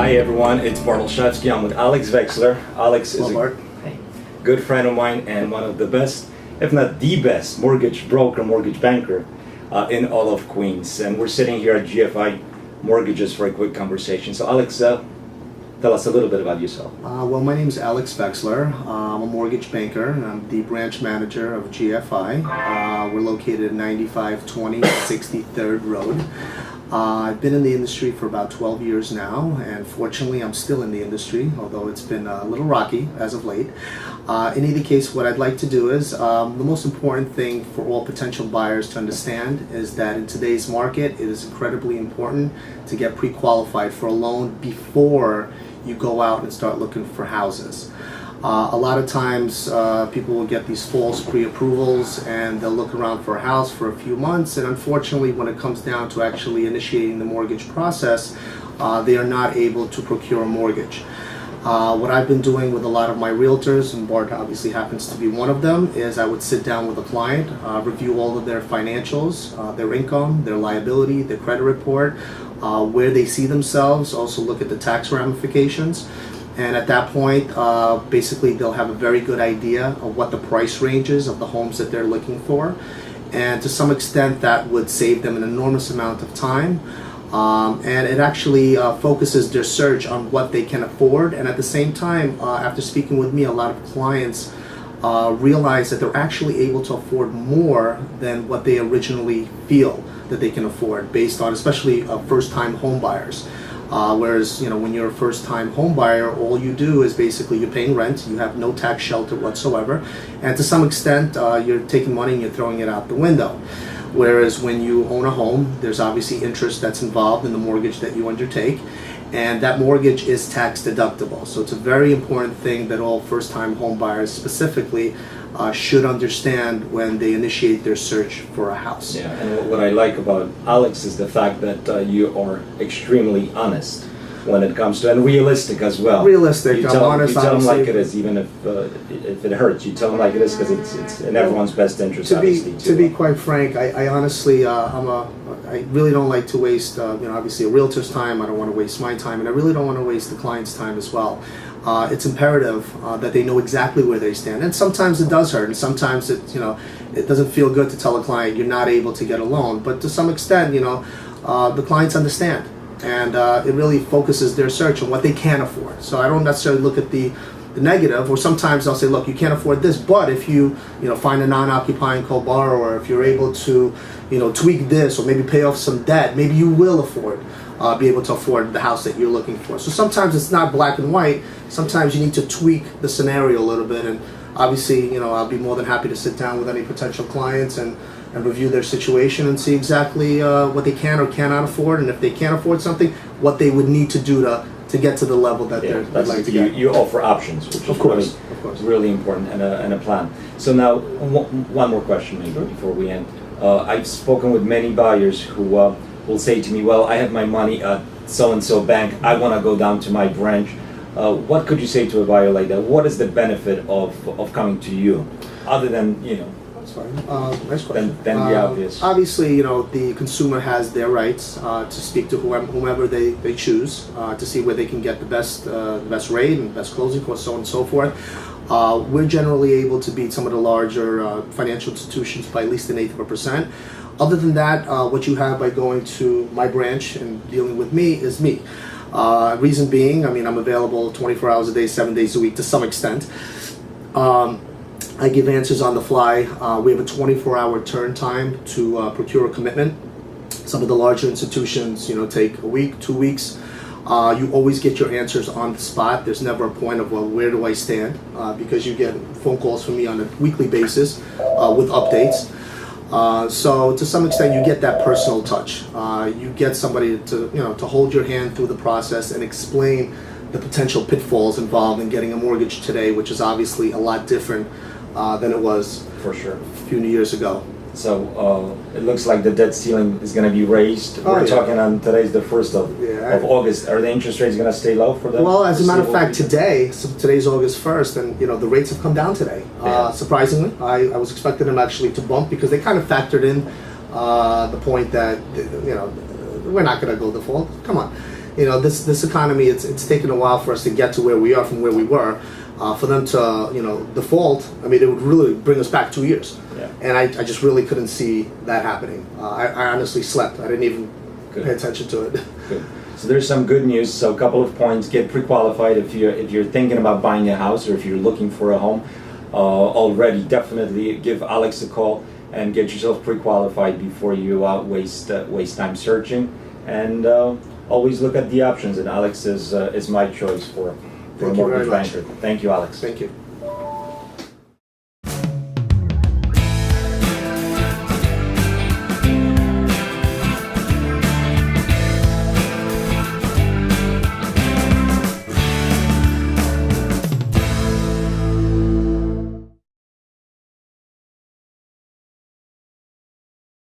Hi everyone, it's Bart Olszewski. I'm with Alex Veksler. Alex is Bart. a good friend of mine and one of the best, if not the best, mortgage broker, mortgage banker in all of Queens. And we're sitting here at GFI Mortgages for a quick conversation. So Alex, tell us a little bit about yourself. Well, my name is Alex Veksler. I'm a mortgage banker. I'm the branch manager of GFI. We're located at 9520 63rd Road. I've been in the industry for about 12 years now, and fortunately I'm still in the industry, although it's been a little rocky as of late. In either case, what I'd like to do is, the most important thing for all potential buyers to understand is that in today's market, it is incredibly important to get pre-qualified for a loan before you go out and start looking for houses. A lot of times people will get these false pre-approvals and they'll look around for a house for a few months, and unfortunately when it comes down to actually initiating the mortgage process, they are not able to procure a mortgage. What I've been doing with a lot of my realtors, and Bart obviously happens to be one of them, is I would sit down with a client, review all of their financials, their income, their liability, their credit report, where they see themselves, also look at the tax ramifications. And at that point, basically they'll have a very good idea of what the price range is of the homes that they're looking for. And to some extent that would save them an enormous amount of time. And it actually focuses their search on what they can afford. And at the same time, after speaking with me, a lot of clients realize that they're actually able to afford more than what they originally feel that they can afford, based on especially first-time home buyers. Whereas, when you're a first-time home buyer, all you do is basically you're paying rent, you have no tax shelter whatsoever, and to some extent you're taking money and you're throwing it out the window. Whereas when you own a home, there's obviously interest that's involved in the mortgage that you undertake, and that mortgage is tax deductible. So it's a very important thing that all first-time home buyers specifically should understand when they initiate their search for a house. Yeah, and what I like about Alex is the fact that you are extremely honest when it comes to, and realistic as well. Realistic, you I'm tell, honest. You tell them obviously. like it is, even if it hurts. You tell them like it is because it's in everyone's best interest. To be quite frank, I honestly, I really don't like to waste, obviously a realtor's time. I don't want to waste my time, and I really don't want to waste the client's time as well. It's imperative that they know exactly where they stand, and sometimes it does hurt, and sometimes it doesn't feel good to tell a client you're not able to get a loan. But to some extent, the clients understand, and it really focuses their search on what they can afford. So I don't necessarily look at the negative, or sometimes I'll say, look, you can't afford this, but if you find a non-occupying co-borrower, if you're able to tweak this, or maybe pay off some debt, maybe you will be able to afford the house that you're looking for. So sometimes it's not black and white. Sometimes you need to tweak the scenario a little bit, and obviously I'll be more than happy to sit down with any potential clients and review their situation and see exactly what they can or cannot afford, and if they can't afford something, what they would need to do to get to the level that they'd like to get. You offer options, which is really important, and a plan. So now, one more question maybe before we end. I've spoken with many buyers who will say to me, well, I have my money at so-and-so bank, I want to go down to my branch. What could you say to a buyer like that? What is the benefit of coming to you, other than, That's fine. Nice question. Than the obvious? Obviously, the consumer has their rights to speak to whomever they choose to see where they can get the best rate and the best closing costs, so on and so forth. We're generally able to beat some of the larger financial institutions by at least 1/8%. Other than that, what you have by going to my branch and dealing with me is me. Reason being, I'm available 24 hours a day, 7 days a week to some extent. I give answers on the fly. We have a 24-hour turn time to procure a commitment. Some of the larger institutions, take a week, 2 weeks. You always get your answers on the spot. There's never a point of, well, where do I stand? Because you get phone calls from me on a weekly basis with updates. So to some extent, you get that personal touch. You get somebody to hold your hand through the process and explain the potential pitfalls involved in getting a mortgage today, which is obviously a lot different than it was for sure a few years ago. So it looks like the debt ceiling is going to be raised. We're talking on today's the 1st of August. Are the interest rates going to stay low for them? Well, as a matter of fact, today's August 1st, and the rates have come down today. Surprisingly, I was expecting them actually to bump because they kind of factored in the point that we're not going to go default. Come on. you know, this economy, it's taken a while for us to get to where we are from where we were. For them to, you know, default, I mean, it would really bring us back 2 years. Yeah. And I just really couldn't see that happening. I honestly slept. I didn't even Good. pay attention to it. Good. So there's some good news. So a couple of points: get pre-qualified if you're thinking about buying a house or if you're looking for a home already. Definitely give Alex a call and get yourself pre-qualified before you waste time searching. And always look at the options. And Alex is my choice for a Thank you very mortgage much. banker. Thank you, Alex. Thank you.